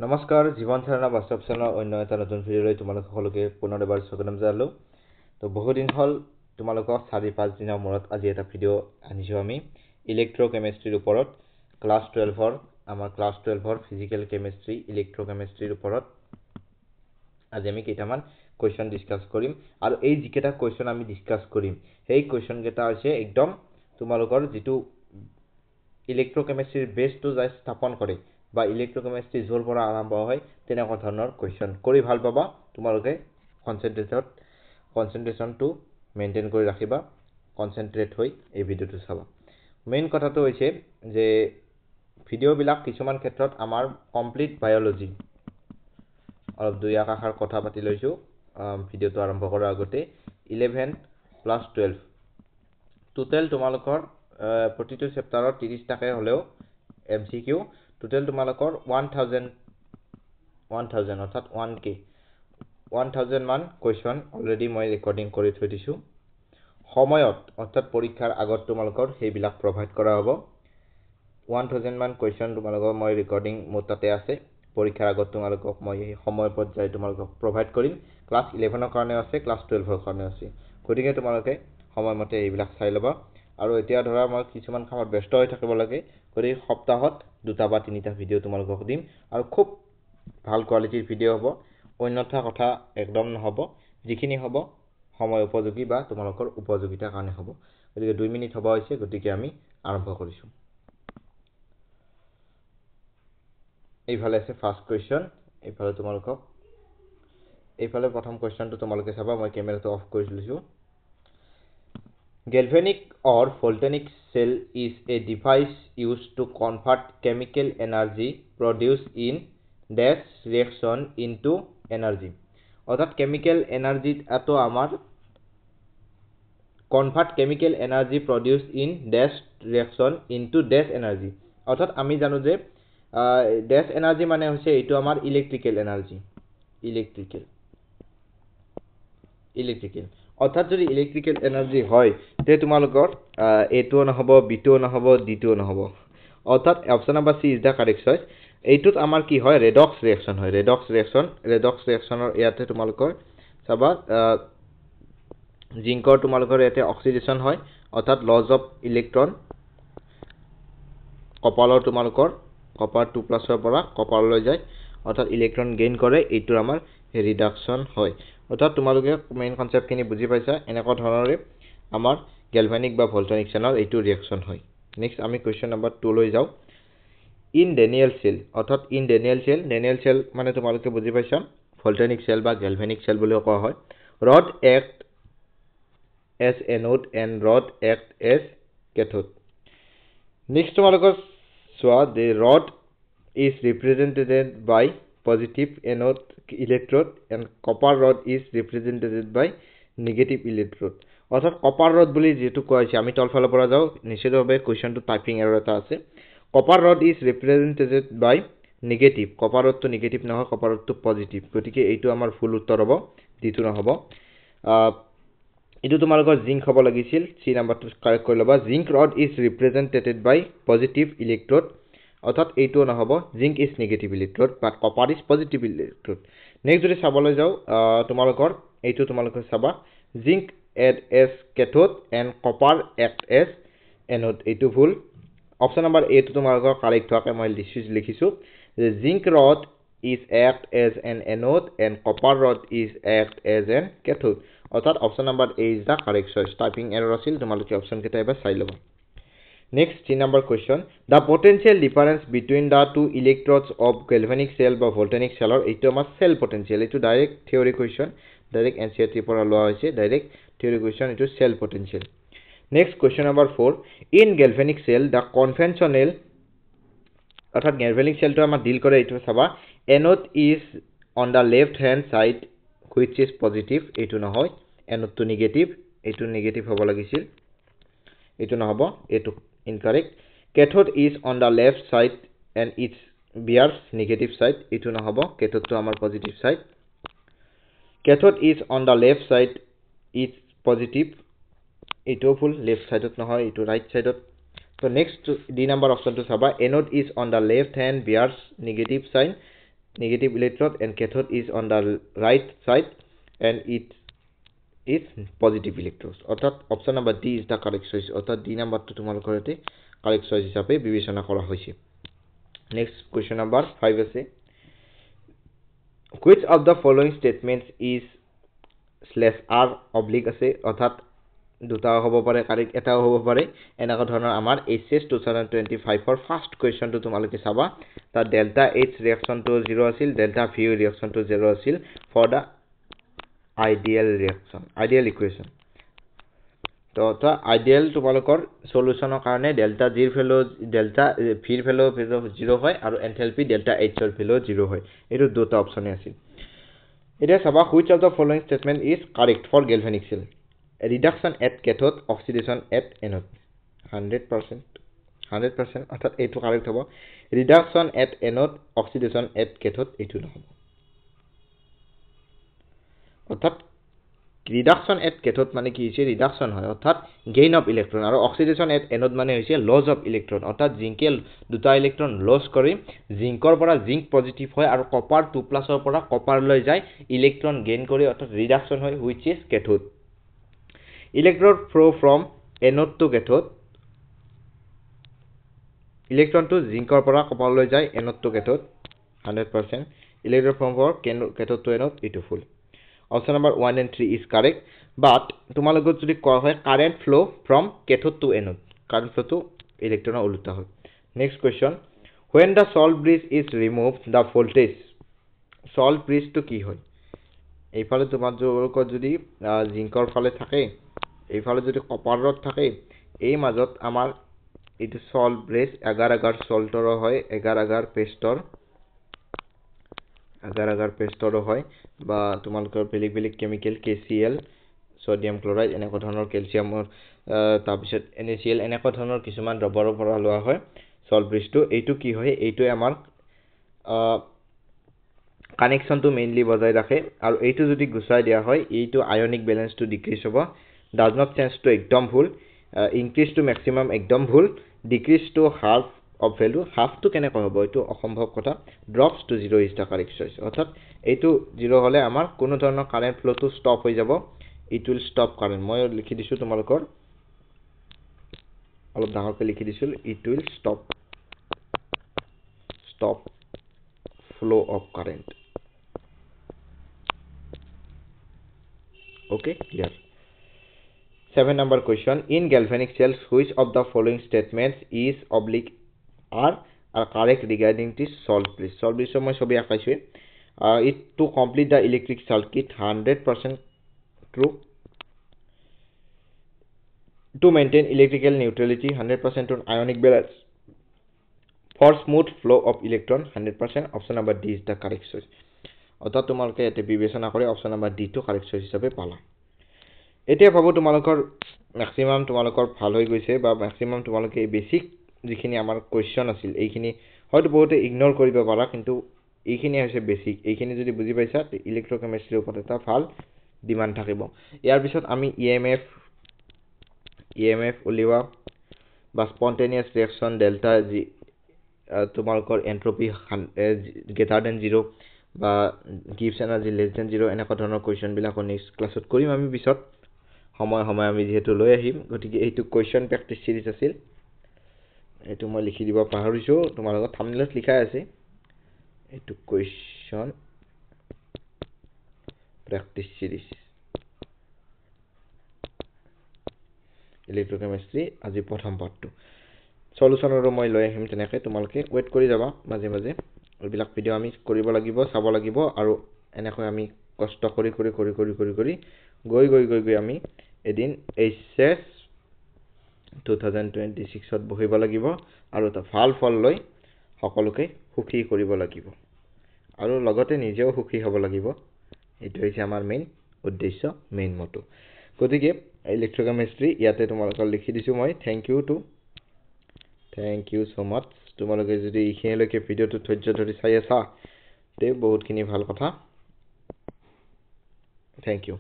নমস্কাৰ জীৱন ধাৰণা বাস্তৱ চেনেলৰ অন্য এটা নতুন ভিডিঅ'লৈ তোমালোক সকলোকে পুনৰ এবাৰ স্বাগতম জনালোঁ। তো বহুদিন হ'ল তোমালোকক 4-5 দিনৰ মূৰত আজি এটা ভিডিঅ' আনিছোঁ আমি ইলেক্ট্ৰকেমিষ্ট্ৰিৰ ওপৰত ক্লাছ 12ৰ আমাৰ ক্লাছ 12ৰ ফিজিকেল কেমিষ্ট্ৰি ইলেক্ট্ৰকেমিষ্ট্ৰিৰ ওপৰত আজি আমি কেইটামান কোৱেশ্চন ডিসকাস কৰিম আৰু এই যিকেইটা কোৱেশ্চন আমি ডিসকাস কৰিম সেই কোৱেশ্চন কেইটা হৈছে একদম তোমালোকৰ যেটো ইলেক্ট্ৰকেমিষ্ট্ৰিৰ বেসটো যাই স্থাপন কৰে বা ইলেক্ট্ৰকেমিষ্ট্ৰি জোৰ পৰা আৰম্ভ হয় তেনেকুৱা ধৰণৰ কোৱেশ্চন কৰি ভাল পাবা তোমালোকে কনসেন্ট্ৰেশনটো মেইনটেইন কৰি ৰাখিবা কনসেন্ট্ৰেট হৈ এই ভিডিঅ'টো চাবা মেইন কথাটো হৈছে যে ভিডিঅ' বিলাক কিছুমান ক্ষেত্ৰত আমাৰ কমপ্লিট বায়োলজি অলপ দুই আকাশৰ কথা পাতি লৈছো ভিডিঅ'টো আৰম্ভ কৰাৰ আগতে 11 + 12 টোটাল তোমালোকৰ প্ৰতিটো চেপ্টাৰত 30 টাকে হলেও এমসিকিউ টোটাল তোমালোকৰ 1000 অৰ্থাৎ 1k 1000 মান কোৱেশ্চন অলৰেডি মই ৰেকৰ্ডিং কৰি থৈ দিছো সময়ত অৰ্থাৎ পৰীক্ষাৰ আগত তোমালোকৰ সেইবিলাক প্ৰভাইড কৰা হ'ব 1000 মান কোৱেশ্চন তোমালোকৰ মই ৰেকৰ্ডিং মোৰ তাতে আছে পৰীক্ষাৰ আগত তোমালোকক মই এই সময় পৰ্যায় তোমালোকক প্ৰভাইড কৰিম ক্লাছ 11 ৰ কাৰণে আছে ক্লাছ 12 ৰ কাৰণে আছে গতিকে তোমালোকে সময়মতে এইবিলাক চাই লবা আৰু এতিয়া ধৰা মই কিছুমান কামত ব্যস্ত হৈ থাকিব লাগে গতিকে সপ্তাহত দুটা বা তিনিটা ভিডিঅ' তোমালোকক দিম আৰু খুব ভাল কোৱালিটিৰ ভিডিঅ' হ'ব অন্যথা কথা একদম নহব যিখিনি হ'ব সময় উপযোগী বা তোমালোকৰ উপযোগিতাৰ কাৰণে হ'ব গতিকে 2 মিনিট হ'ব হৈছে গতিকে আমি আৰম্ভ কৰিছো এইফালে আছে ফাৰ্স্ট কোৱেশ্চন এইফালে তোমালোকক এইফালে প্ৰথম কোৱেশ্চনটো তোমালোকে চাবা মই ক্যামেৰাটো অফ কৰি লৈছো Galvanic or volcanic cell is a device used to convert chemical energy produced in dash reaction into energy. অর্থাৎ chemical energy এতো আমার convert chemical energy produced in dash reaction into dash energy. অর্থাৎ আমি জানো যে dash energy মানে হচ্ছে এইটো আমার electrical energy electrical অর্থাৎ যদি ইলেকট্রিক্যাল এনার্জি হয় তে তোমালোকৰ এটো নহব বিটো নহব ডিটো নহব অৰ্থাৎ option number c is the correct choice এইটোত আমাৰ কি হয় ৰেডক্স ৰিঅ্যাকশন হয় ৰেডক্স ৰিঅ্যাকশনৰ ইয়াতে তোমালোকৰ চাবা জিংকৰ তোমালোকৰ ইয়াতে অক্সিডেশন হয় অৰ্থাৎ লস অফ ইলেক্ট্ৰন কপালৰ তোমালোকৰ কপাৰ 2+ ৰ পৰা কপাৰলৈ যায় অৰ্থাৎ ইলেক্ট্ৰন গেইন কৰে এইটোৰ আমাৰ ৰিডাকশন হয় অৰ্থাৎ তোমালোকে মেইন কনসেপ্ট খিনি বুজি পাইছা এনেকুৱা ধৰণৰে আমাৰ গ্যালভানিক বা ভল্টানিক চেলৰ এইটো ৰিঅ্যাকশন হয় নেক্সট আমি কোৱেশ্চন নাম্বার 2 লৈ যাও ইন ডেনিয়েল সেল অর্থাৎ ইন ডেনিয়েল সেল মানে তোমালোকে বুজি পাইছা ভল্টানিক সেল বা গ্যালভানিক সেল বুলি কোৱা হয় rod act as anode and rod act as cathode next তোমালোকৰ so the rod is represented by positive anode electrode and copper rod is represented by negative electrode অর্থাৎ কপার রড বলি যেটো কোৱা হৈছে আমি তলফালৰ পৰা যাও নিশ্চিতভাৱে কোৱেশ্চনটো টাইপিং এৰৰ এটা আছে copper rod is represented by negative copper ৰডটো নেগেটিভ নহয় কপাৰ ৰডটো পজিটিভ গতিকে এইটো আমাৰ ফুল উত্তৰ হ'ব দিটো নহব এইটো তোমালোকৰ জিংক হ'ব লাগিছিল সি নাম্বাৰটো কাৰেক্ট কৰি লবা zinc rod is represented by positive electrode অর্থাৎ এইটো নহব zinc is negative electrode but copper is positive electrode next যদি চাবলৈ যাও তোমালোকৰ এইটো তোমালোকে চাবা zinc act as cathode and copper act as anode এইটো ভুল অপশন নাম্বার এ টো তোমালোকৰ কাৰেক্ট হোৱাকে মই লিখিছো zinc rod is act as an anode and copper rod is act as an cathode অর্থাৎ option number A is the correct choice typing error আছিল তোমালোকে অপশন কেটা এবাৰ চাই লবা Next, 3 number question. The potential difference between the two electrodes of galvanic cell বা volcanic cell এইটো আমাৰ cell potential এইটো direct theory question direct NCERT পৰা লোৱা হৈছে ডাইরেক্ট theory question এইটো cell potential Next question number 4 in galvanic cell the conventional অর্থাৎ galvanic cell টো আমাৰ ডিল কৰে এইটো চাবা anode is on the left hand side which is positive এইটো নহয় anode টো এইটো নেগেটিভ হ'ব লাগিছিল এইটো নহব এইটো incorrect cathode is on the left side and it bears negative side এইটো নহব cathode to আমাৰ positive side cathode is on the left side is positive এইটো ফুল left side ত নহয় এইটো right side to so next d number option to saba anode is on the left hand bears negative sign negative electrode and cathode is on the right side and it is positive electrode. অর্থাৎ option number D is the correct choice. অর্থাৎ D নাম্বারটো তোমালোকৰ এতে correct choice হিচাপে বিবেচনা কৰা হৈছে. Next question number 5 আছে. Which of the following statements is /r oblique আছে অর্থাৎ দুটা হ'ব পাৰে কাৰেক্ট এটাও হ'ব পাৰে এনেকা ধৰণৰ আমাৰ HS 2025 ৰ ফাৰ্স্ট কোৱেশ্চনটো তোমালোকে চাবা তাৰ ডেল্টা H ৰিঅ্যাকচনটো 0 আছিল ডেল্টা V ৰিঅ্যাকচনটো 0 আছিল for the ideal reaction ideal equation তো তা আইডিয়াল তোমালোকৰ সলিউশনৰ কাৰণে ডেল্টা G ৰ ভ্যালু ডেল্টা V ৰ ভ্যালু 0 হয় আৰু এনথালপি ডেল্টা H ৰ ভ্যালু 0 হয় এটো দুটা অপচনে আছিল এটা চাবা which of the following statement is correct for galvanic cell reduction at cathode oxidation at anode 100% অর্থাৎ এটো কারেক্ট হ'ব reduction at anode oxidation at cathode এটো নহব অর্থাৎ reduction at cathode মানে কি হৈছে reduction হয় অর্থাৎ gain of electron আৰু oxidation at anode মানে হৈছে loss of electron অৰ্থাৎ জিংকে দুটা ইলেক্ট্ৰন লস কৰি জিংকৰ পৰা জিংক পজিটিভ হয় আৰু কপাৰ 2+ ৰ পৰা কপাৰ লৈ যায় ইলেক্ট্ৰন গেইন কৰি অর্থাৎ reduction হয় which is cathode electron flow from anode to cathode electron to জিংকৰ পৰা কপাৰ লৈ যায় anode to cathode 100% electron from cathode to anode itu full option number 1 and 3 is correct but তোমালোকক যদি কোৱা হয় current flow from cathode to anode current flow to electron উল্টা হয় next question when the salt bridge is removed the voltage salt bridge to কি হয় এইফালে তোমালোকৰ যদি জিংকৰ ফালে থাকে এইফালে যদি কপাৰত থাকে এই মাজত আমাৰ এটো সল্ট ব্ৰিজ agar agar সল্টৰ হয় agar agar পেষ্টৰ হয় বা তোমালোকৰ বেলেগ বেলেগ কেমিক্যাল KCl সোডিয়াম ক্লোৰাইড এনেক ধৰণৰ ক্যালসিয়ামৰ তাৰপিছত NaCl এনেক ধৰণৰ কিছুমান দ্ৰৱৰ পৰা লোৱা হয় সল্ট ব্ৰিজটো এইটো কি হয় এইটো আমাৰ কানেকশনটো মেইনলি বজাই ৰাখে আৰু এইটো যদি গুছাই দিয়া হয় এইটো আয়নিক ব্যালেন্সটো ডিক্রিজ হ'ব does not change to ekdom ভুল increase to maximum ekdom ভুল decrease to half of value half to কেনে কহব এটো অসম্ভৱ কথা drops to 0 is the correct choice অৰ্থাৎ এটো 0 হলে আমাৰ কোনো ধৰণৰ কারেন্ট ফ্লো to stop হৈ যাব it will stop current মই লিখি দিছো তোমালোকৰ অলপ ডাঙৰকৈ লিখি দিছিল it will stop flow of current okay clear 7 number question in galvanic cells which of the following statements is oblique are correct regarding this salt bridge মই সবই আকাইছো it to complete the electric circuit 100% true to maintain electrical neutrality 100% on ionic balance for smooth flow of electron 100% option number D is the correct choice অর্থাৎ তোমালোকে এতে বিবেচনা কৰি option number D to correct choice হিচাপে পালা এতিয়া ভাবো তোমালোকৰ ম্যাক্সিমাম তোমালোকৰ ভাল হৈ গৈছে বা ম্যাক্সিমাম তোমালোকে বেসিক যিখিনি আমাৰ কোৱেশ্চন আছিল এইখিনি হয়তো বহুতে ইগনোৰ কৰিব পাৰা কিন্তু এইখিনি হৈছে বেসিক এইখিনি যদি বুজি পাইছা ইলেক্ট্ৰোকেমিষ্ট্ৰিৰ ওপৰত এটা ভাল ডিমান্ড থাকিব ইয়াৰ পিছত আমি EMF উলিওৱা বা স্পন্টেনিয়াস ৰিঅ্যাকশন ডেল্টা জি তোমালোকৰ এন্ট্ৰপি গ্ৰেটাৰ দেন 0 বা গিভছ এনাৰ্জি লেছ দেন 0 এনেকা ধৰণৰ কোৱেশ্চন বিলাক নেক্সট ক্লাছত কৰিম আমি পিছত সময় আমি যেহেতু লৈ আহিম গতিকে এইটো কোৱেশ্চন প্ৰেক্টিস সিৰিজ আছিল এইটো মই লিখি দিব পাহৰিছো তোমালোকৰ থাম্বনেলত লিখা আছে এইটো কোৱেশ্চন প্ৰেক্টিস সিৰিজ ইলেক্ট্ৰোকেমিষ্ট্ৰি আজি প্ৰথম পাৰ্টটো সলিউশনৰ মই লৈ আহিম তেনেকৈ তোমালোকে ওয়েট কৰি যাবা মাজে মাজে এইবিলাক ভিডিও আমি কৰিব লাগিব চাব লাগিব আৰু এনেকৈ আমি কষ্ট কৰি গৈ আমি এদিন HS 2026 ত বহিব লাগিব আৰু এটা ভাল ফল লৈ সকলোকে সুখী কৰিব লাগিব আৰু লগতে নিজেও সুখী হ'ব লাগিব এটো হৈছে আমাৰ মেইন উদ্দেশ্য মেইন মটো গতিকে ইলেক্ট্ৰোকেমিষ্ট্ৰি ইয়াতে তোমালোকক লিখি দিছো মই থ্যাংক ইউ সো মাচ তোমালোকে যদি ইখিনিলৈকে ভিডিওটো ধৈৰ্য ধৰি চাই আছা তে বহুতখিনি ভাল কথা থ্যাংক ইউ